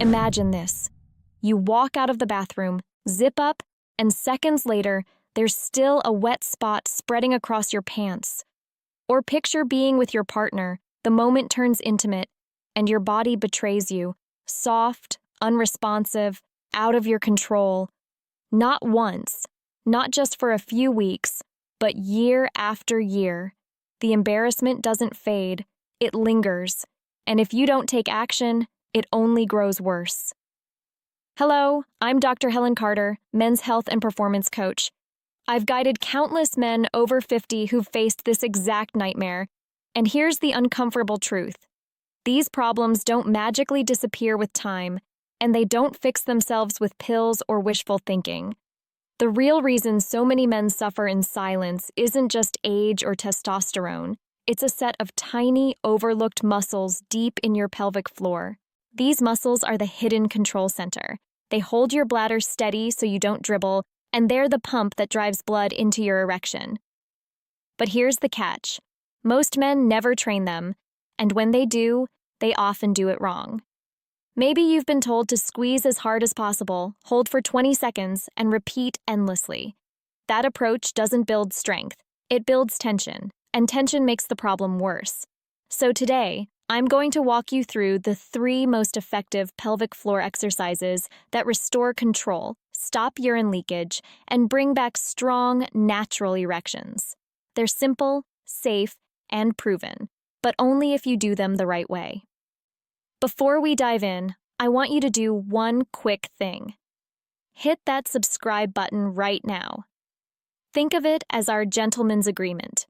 Imagine this. You walk out of the bathroom, zip up, and seconds later, there's still a wet spot spreading across your pants. Or picture being with your partner, the moment turns intimate, and your body betrays you, soft, unresponsive, out of your control. Not once, not just for a few weeks, but year after year. The embarrassment doesn't fade, it lingers, and if you don't take action, it only grows worse. Hello, I'm Dr. Helen Carter, men's health and performance coach. I've guided countless men over 50 who've faced this exact nightmare, and here's the uncomfortable truth. These problems don't magically disappear with time, and they don't fix themselves with pills or wishful thinking. The real reason so many men suffer in silence isn't just age or testosterone. It's a set of tiny, overlooked muscles deep in your pelvic floor. These muscles are the hidden control center. They hold your bladder steady so you don't dribble, and they're the pump that drives blood into your erection. But here's the catch. Most men never train them, and when they do, they often do it wrong. Maybe you've been told to squeeze as hard as possible, hold for 20 seconds, and repeat endlessly. That approach doesn't build strength, it builds tension, and tension makes the problem worse. So today, I'm going to walk you through the 3 most effective pelvic floor exercises that restore control, stop urine leakage, and bring back strong, natural erections. They're simple, safe, and proven, but only if you do them the right way. Before we dive in, I want you to do one quick thing. Hit that subscribe button right now. Think of it as our gentleman's agreement.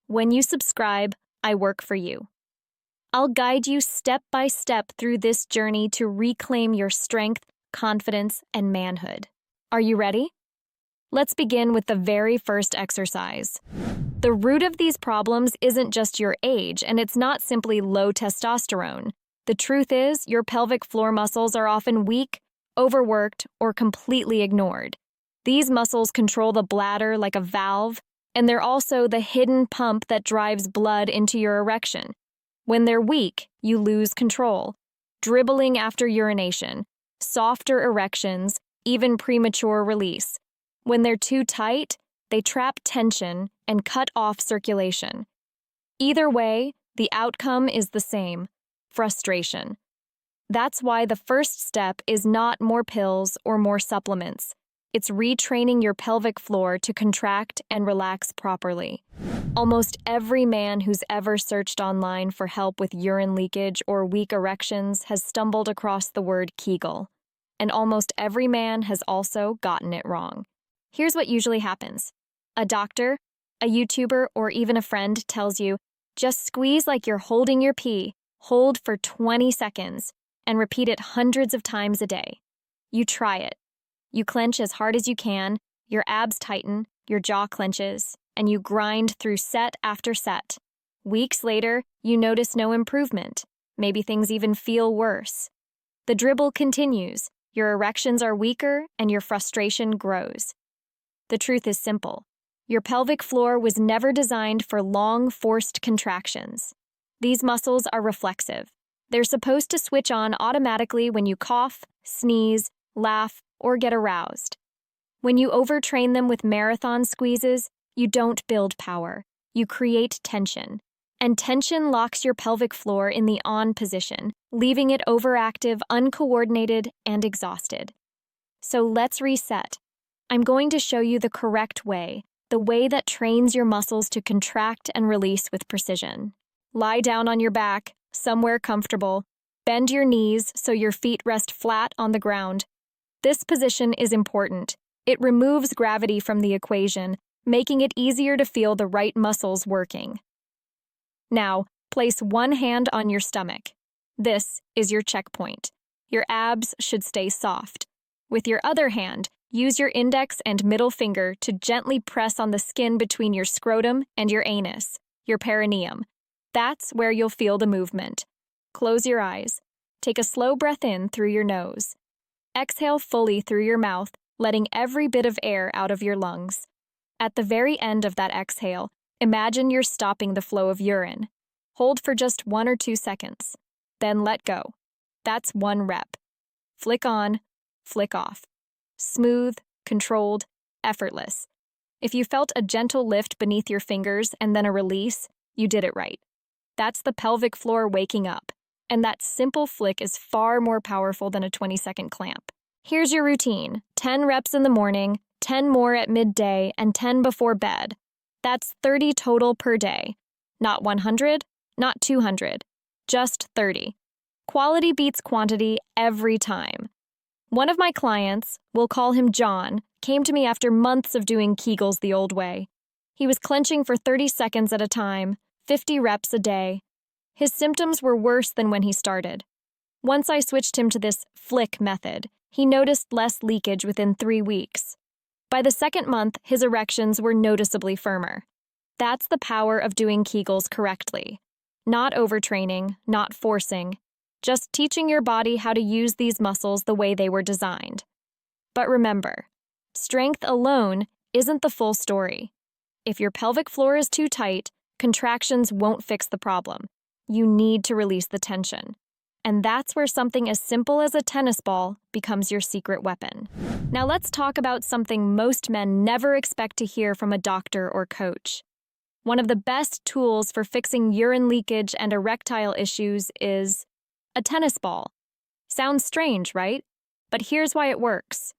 When you subscribe, I work for you. I'll guide you step by step through this journey to reclaim your strength, confidence, and manhood. Are you ready? Let's begin with the very first exercise. The root of these problems isn't just your age, and it's not simply low testosterone. The truth is, your pelvic floor muscles are often weak, overworked, or completely ignored. These muscles control the bladder like a valve, and they're also the hidden pump that drives blood into your erection. When they're weak, you lose control. Dribbling after urination, softer erections, even premature release. When they're too tight, they trap tension and cut off circulation. Either way, the outcome is the same: frustration. That's why the first step is not more pills or more supplements. It's retraining your pelvic floor to contract and relax properly. Almost every man who's ever searched online for help with urine leakage or weak erections has stumbled across the word Kegel. And almost every man has also gotten it wrong. Here's what usually happens. A doctor, a YouTuber, or even a friend tells you, just squeeze like you're holding your pee, hold for 20 seconds, and repeat it hundreds of times a day. You try it. You clench as hard as you can, your abs tighten, your jaw clenches, and you grind through set after set. Weeks later, you notice no improvement. Maybe things even feel worse. The dribble continues, your erections are weaker, and your frustration grows. The truth is simple. Your pelvic floor was never designed for long, forced contractions. These muscles are reflexive. They're supposed to switch on automatically when you cough, sneeze, laugh, or get aroused. When you overtrain them with marathon squeezes, you don't build power. You create tension. And tension locks your pelvic floor in the on position, leaving it overactive, uncoordinated, and exhausted. So let's reset. I'm going to show you the correct way, the way that trains your muscles to contract and release with precision. Lie down on your back, somewhere comfortable. Bend your knees so your feet rest flat on the ground. This position is important. It removes gravity from the equation, making it easier to feel the right muscles working. Now, place one hand on your stomach. This is your checkpoint. Your abs should stay soft. With your other hand, use your index and middle finger to gently press on the skin between your scrotum and your anus, your perineum. That's where you'll feel the movement. Close your eyes. Take a slow breath in through your nose. Exhale fully through your mouth, letting every bit of air out of your lungs. At the very end of that exhale, imagine you're stopping the flow of urine. Hold for just 1 or 2 seconds. Then let go. That's 1 rep. Flick on, flick off. Smooth, controlled, effortless. If you felt a gentle lift beneath your fingers and then a release, you did it right. That's the pelvic floor waking up. And that simple flick is far more powerful than a 20-second clamp. Here's your routine: 10 reps in the morning, 10 more at midday, and 10 before bed. That's 30 total per day. Not 100, not 200, just 30. Quality beats quantity every time. One of my clients, we'll call him John, came to me after months of doing Kegels the old way. He was clenching for 30 seconds at a time, 50 reps a day. His symptoms were worse than when he started. Once I switched him to this flick method, he noticed less leakage within 3 weeks. By the second month, his erections were noticeably firmer. That's the power of doing Kegels correctly. Not overtraining, not forcing, just teaching your body how to use these muscles the way they were designed. But remember, strength alone isn't the full story. If your pelvic floor is too tight, contractions won't fix the problem. You need to release the tension. And that's where something as simple as a tennis ball becomes your secret weapon. Now let's talk about something most men never expect to hear from a doctor or coach. One of the best tools for fixing urine leakage and erectile issues is a tennis ball. Sounds strange, right? But here's why it works.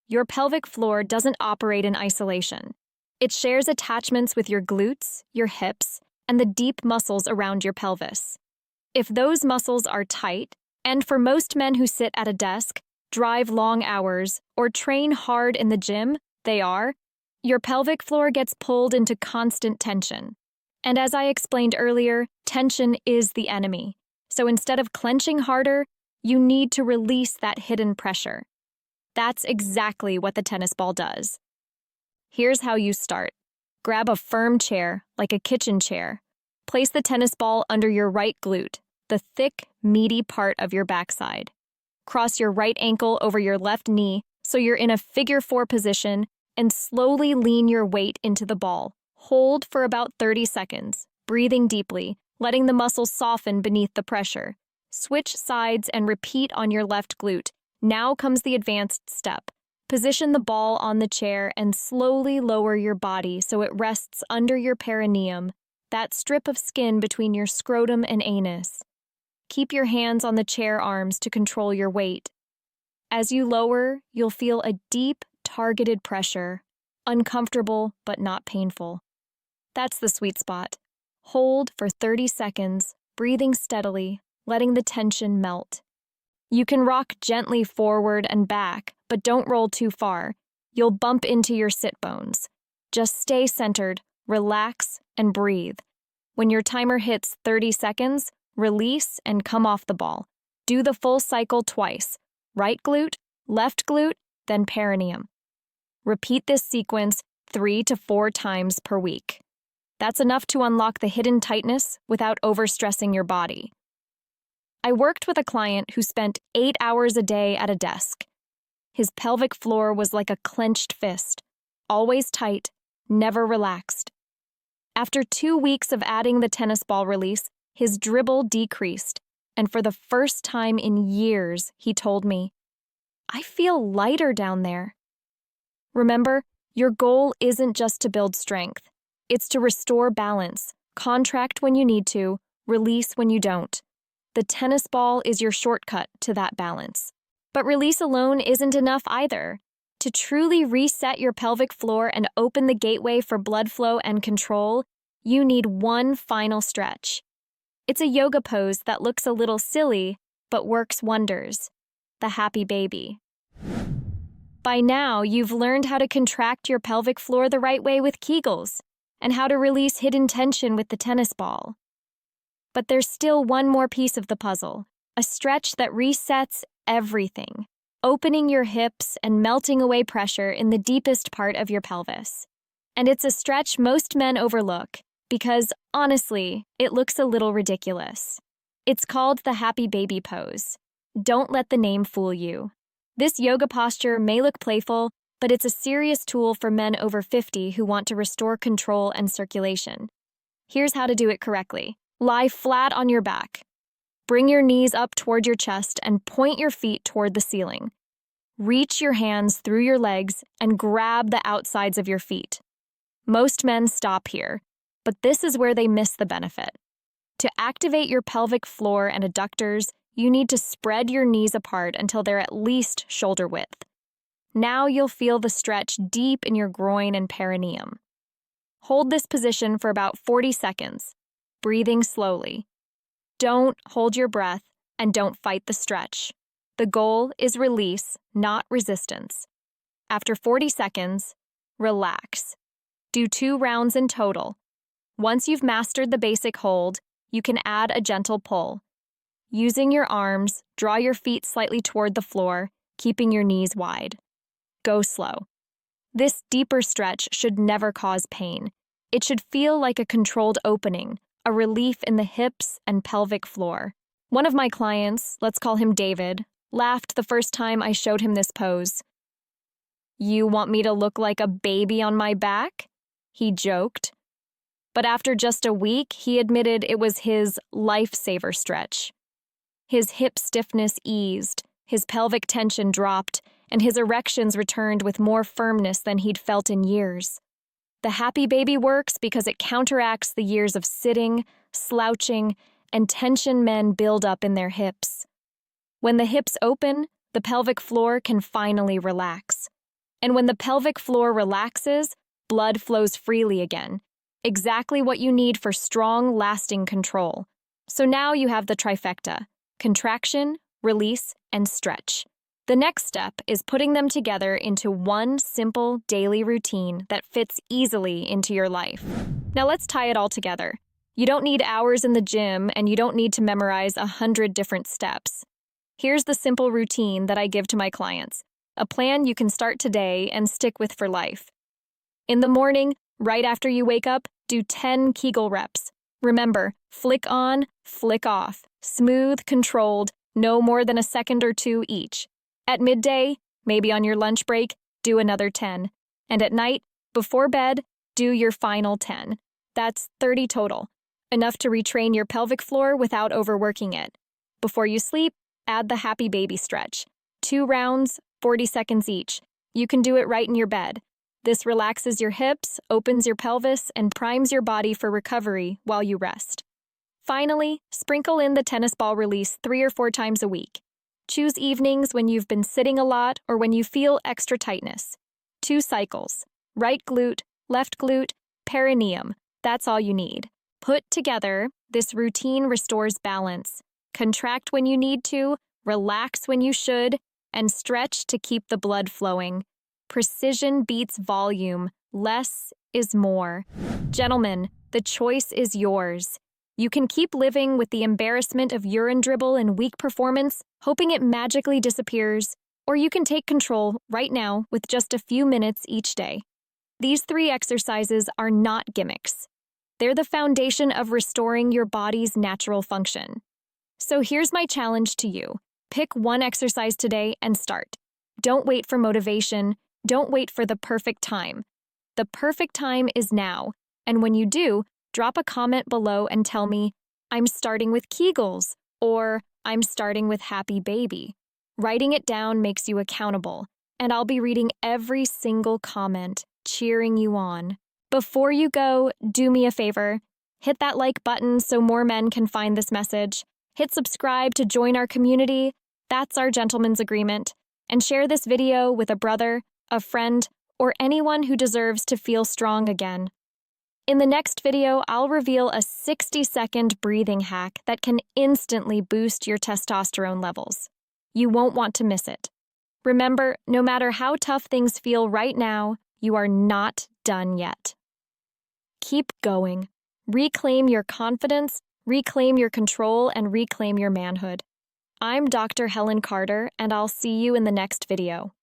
Your pelvic floor doesn't operate in isolation. It shares attachments with your glutes, your hips, and the deep muscles around your pelvis. If those muscles are tight, and for most men who sit at a desk, drive long hours, or train hard in the gym, they are, your pelvic floor gets pulled into constant tension. And as I explained earlier, tension is the enemy. So instead of clenching harder, you need to release that hidden pressure. That's exactly what the tennis ball does. Here's how you start. Grab a firm chair, like a kitchen chair. Place the tennis ball under your right glute, the thick, meaty part of your backside. Cross your right ankle over your left knee so you're in a figure 4 position and slowly lean your weight into the ball. Hold for about 30 seconds, breathing deeply, letting the muscles soften beneath the pressure. Switch sides and repeat on your left glute. Now comes the advanced step. Position the ball on the chair and slowly lower your body so it rests under your perineum, that strip of skin between your scrotum and anus. Keep your hands on the chair arms to control your weight. As you lower, you'll feel a deep, targeted pressure, uncomfortable but not painful. That's the sweet spot. Hold for 30 seconds, breathing steadily, letting the tension melt. You can rock gently forward and back, but don't roll too far. You'll bump into your sit bones. Just stay centered, relax, and breathe. When your timer hits 30 seconds, release and come off the ball. Do the full cycle twice. Right glute, left glute, then perineum. Repeat this sequence 3 to 4 times per week. That's enough to unlock the hidden tightness without overstressing your body. I worked with a client who spent 8 hours a day at a desk. His pelvic floor was like a clenched fist, always tight, never relaxed. After 2 weeks of adding the tennis ball release, his dribble decreased, and for the first time in years, he told me, "I feel lighter down there." Remember, your goal isn't just to build strength. It's to restore balance, contract when you need to, release when you don't. The tennis ball is your shortcut to that balance. But release alone isn't enough either. To truly reset your pelvic floor and open the gateway for blood flow and control, you need one final stretch. It's a yoga pose that looks a little silly, but works wonders. The happy baby. By now, you've learned how to contract your pelvic floor the right way with Kegels, and how to release hidden tension with the tennis ball. But there's still one more piece of the puzzle, a stretch that resets everything, opening your hips and melting away pressure in the deepest part of your pelvis. And it's a stretch most men overlook, because, honestly, it looks a little ridiculous. It's called the happy baby pose. Don't let the name fool you. This yoga posture may look playful, but it's a serious tool for men over 50 who want to restore control and circulation. Here's how to do it correctly. Lie flat on your back. Bring your knees up toward your chest and point your feet toward the ceiling. Reach your hands through your legs and grab the outsides of your feet. Most men stop here, but this is where they miss the benefit. To activate your pelvic floor and adductors, you need to spread your knees apart until they're at least shoulder width. Now you'll feel the stretch deep in your groin and perineum. Hold this position for about 40 seconds, breathing slowly. Don't hold your breath and don't fight the stretch. The goal is release, not resistance. After 40 seconds, relax. Do 2 rounds in total. Once you've mastered the basic hold, you can add a gentle pull. Using your arms, draw your feet slightly toward the floor, keeping your knees wide. Go slow. This deeper stretch should never cause pain. It should feel like a controlled opening, a relief in the hips and pelvic floor. One of my clients, let's call him David, laughed the first time I showed him this pose. "You want me to look like a baby on my back?" he joked. But after just a week, he admitted it was his lifesaver stretch. His hip stiffness eased, his pelvic tension dropped, and his erections returned with more firmness than he'd felt in years. The happy baby works because it counteracts the years of sitting, slouching, and tension men build up in their hips. When the hips open, the pelvic floor can finally relax. And when the pelvic floor relaxes, blood flows freely again. Exactly what you need for strong, lasting control. So now you have the trifecta: contraction, release, and stretch. The next step is putting them together into one simple daily routine that fits easily into your life. Now let's tie it all together. You don't need hours in the gym, and you don't need to memorize 100 different steps. Here's the simple routine that I give to my clients, a plan you can start today and stick with for life. In the morning, right after you wake up, do 10 Kegel reps. Remember, flick on, flick off, smooth, controlled, no more than a second or 2 each. At midday, maybe on your lunch break, do another 10. And at night, before bed, do your final 10. That's 30 total, enough to retrain your pelvic floor without overworking it. Before you sleep, add the happy baby stretch. 2 rounds, 40 seconds each. You can do it right in your bed. This relaxes your hips, opens your pelvis, and primes your body for recovery while you rest. Finally, sprinkle in the tennis ball release 3 or 4 times a week. Choose evenings when you've been sitting a lot or when you feel extra tightness. 2 cycles, right glute, left glute, perineum. That's all you need. Put together, this routine restores balance. Contract when you need to, relax when you should, and stretch to keep the blood flowing. Precision beats volume. Less is more. Gentlemen, the choice is yours. You can keep living with the embarrassment of urine dribble and weak performance, hoping it magically disappears, or you can take control right now with just a few minutes each day. These 3 exercises are not gimmicks. They're the foundation of restoring your body's natural function. So here's my challenge to you. Pick one exercise today and start. Don't wait for motivation. Don't wait for the perfect time. The perfect time is now, and when you do, drop a comment below and tell me, "I'm starting with Kegels," or "I'm starting with happy baby." Writing it down makes you accountable, and I'll be reading every single comment, cheering you on. Before you go, do me a favor. Hit that like button so more men can find this message. Hit subscribe to join our community. That's our gentleman's agreement. And share this video with a brother, a friend, or anyone who deserves to feel strong again. In the next video, I'll reveal a 60-second breathing hack that can instantly boost your testosterone levels. You won't want to miss it. Remember, no matter how tough things feel right now, you are not done yet. Keep going. Reclaim your confidence, reclaim your control, and reclaim your manhood. I'm Dr. Helen Carter, and I'll see you in the next video.